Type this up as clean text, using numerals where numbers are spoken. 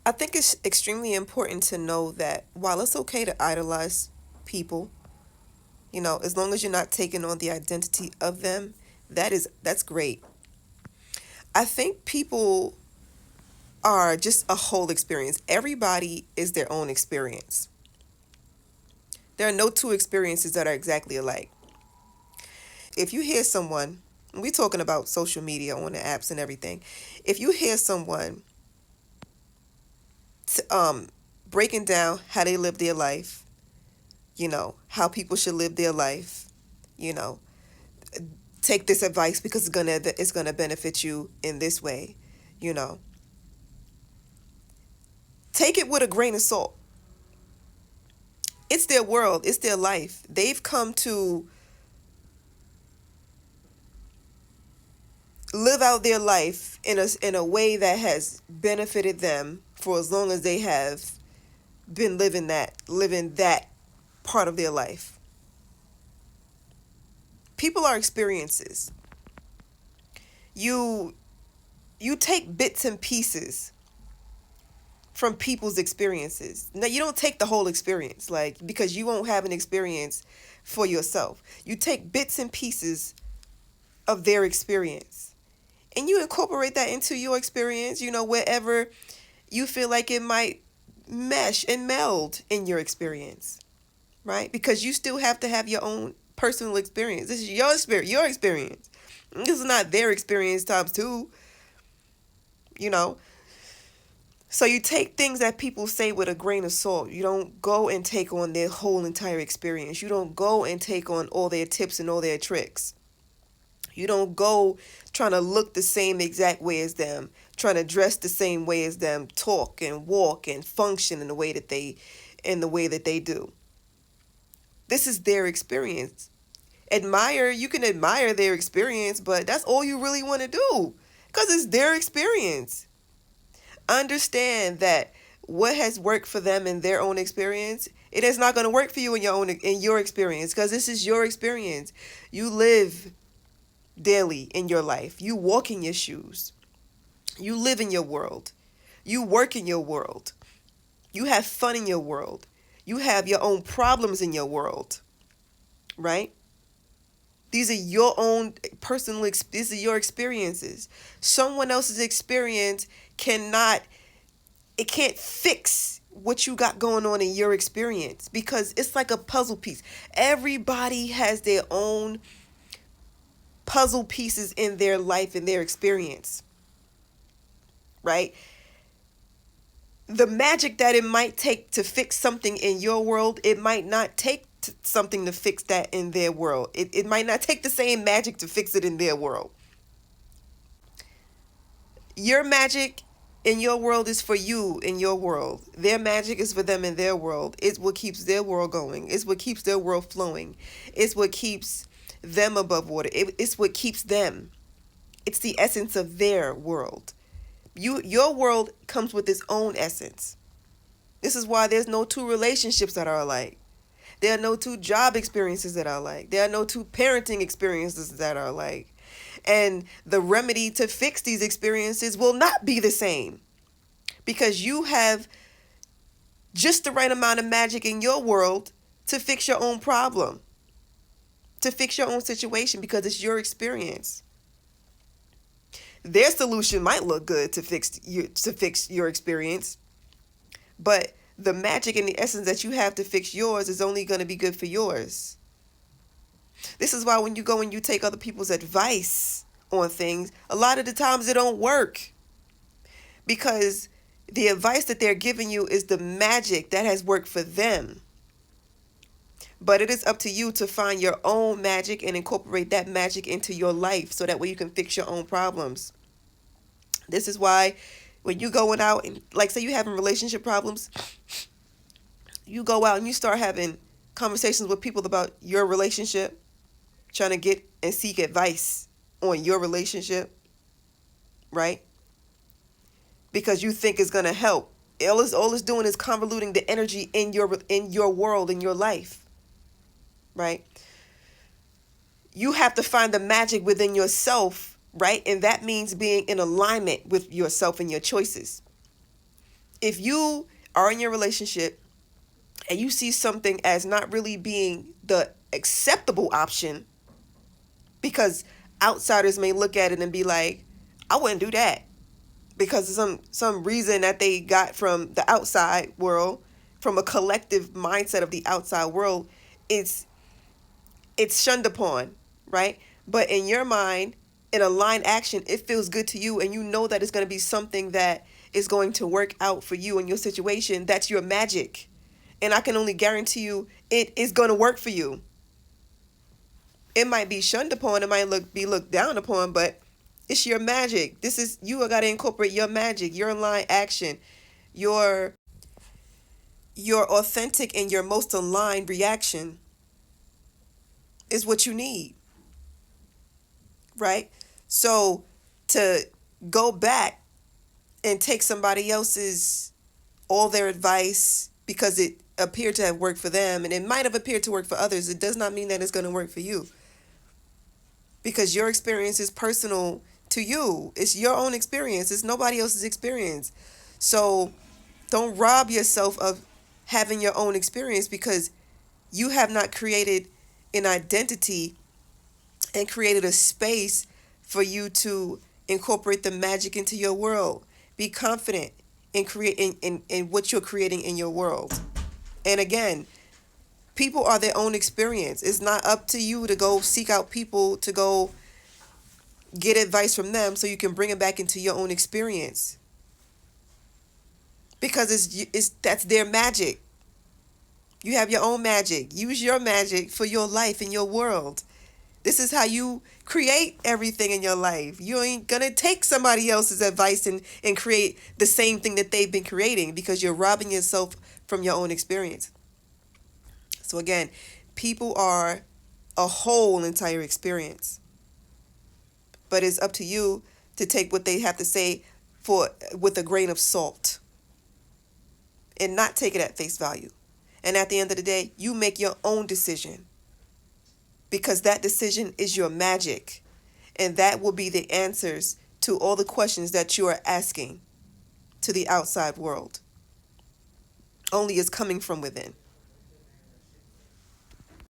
I think it's extremely important to know that while it's okay to idolize people, as long as you're not taking on the identity of them, that's great. I think people are just a whole experience. Everybody is their own experience. There are no two experiences that are exactly alike. If you hear someone, and we're talking about social media on the apps and everything, if you hear someone breaking down how they live their life, how people should live their life, you know, take this advice because it's gonna benefit you in this way, you know, take it with a grain of salt. It's their world, it's their life. They've come to live out their life in a way that has benefited them for as long as they have been living that part of their life. People are experiences. You you take bits and pieces from people's experiences. Now you don't take the whole experience, like, because you won't have an experience for yourself. You take bits and pieces of their experience and you incorporate that into your experience, wherever you feel like it might mesh and meld in your experience, right? Because you still have to have your own personal experience. This is your experience. This is not their experience times two, you know. So you take things that people say with a grain of salt. You don't go and take on their whole entire experience. You don't go and take on all their tips and all their tricks. You don't go trying to look the same exact way as them, trying to dress the same way as them, talk and walk and function in the way that they do. This is their experience. You can admire their experience, but that's all you really want to do because it's their experience. Understand that what has worked for them in their own experience, it is not going to work for you in your experience, because this is your experience. You live daily in your life. You walk in your shoes. You live in your world. You work in your world. You have fun in your world. You have your own problems in your world, right? These are your own these are your experiences. Someone else's experience cannot it can't fix what you got going on in your experience, because it's like a puzzle piece. Everybody has their own puzzle pieces in their life and their experience, right? The magic that it might take to fix something in your world, it might not take something to fix that in their world. It might not take the same magic to fix it in their world. Your magic in your world is for you in your world. Their magic is for them in their world. It's what keeps their world going. It's what keeps their world flowing. It's what keeps them above water. It's what keeps them. It's the essence of their world. Your world comes with its own essence. This is why there's no two relationships that are alike. There are no two job experiences that are alike. There are no two parenting experiences that are alike. And the remedy to fix these experiences will not be the same, because you have just the right amount of magic in your world to fix your own problem, to fix your own situation, because it's your experience. Their solution might look good to fix your experience, but the magic and the essence that you have to fix yours is only going to be good for yours. This is why when you go and you take other people's advice on things, a lot of the times it don't work, because the advice that they're giving you is the magic that has worked for them. But it is up to you to find your own magic and incorporate that magic into your life, so that way you can fix your own problems. This is why when you going out and, like, say you having relationship problems, you go out and you start having conversations with people about your relationship, trying to get and seek advice on your relationship, right? Because you think it's going to help. All it's doing is convoluting the energy in your world, in your life, right? You have to find the magic within yourself, right? And that means being in alignment with yourself and your choices. If you are in your relationship and you see something as not really being the acceptable option, because outsiders may look at it and be like, I wouldn't do that, because of some reason that they got from the outside world, from a collective mindset of the outside world, it's it's shunned upon, right? But in your mind, in a line action, it feels good to you, and you know that it's going to be something that is going to work out for you in your situation. That's your magic, and I can only guarantee you it is going to work for you. It might be shunned upon, it might be looked down upon, but it's your magic. This is, you got to incorporate your magic, your line action, your your authentic and your most aligned reaction is what you need, right? So to go back and take somebody else's, all their advice because it appeared to have worked for them and it might have appeared to work for others, it does not mean that it's going to work for you, because your experience is personal to you. It's your own experience. It's nobody else's experience. So don't rob yourself of having your own experience, because you have not created an identity and created a space for you to incorporate the magic into your world. Be confident in creating in what you're creating in your world. And again, people are their own experience. It's not up to you to go seek out people to go get advice from them so you can bring it back into your own experience, because it's that's their magic. You have your own magic. Use your magic for your life and your world. This is how you create everything in your life. You ain't gonna take somebody else's advice and create the same thing that they've been creating, because you're robbing yourself from your own experience. So again, people are a whole entire experience, but it's up to you to take what they have to say for with a grain of salt and not take it at face value. And at the end of the day, you make your own decision, because that decision is your magic, and that will be the answers to all the questions that you are asking to the outside world. Only is coming from within.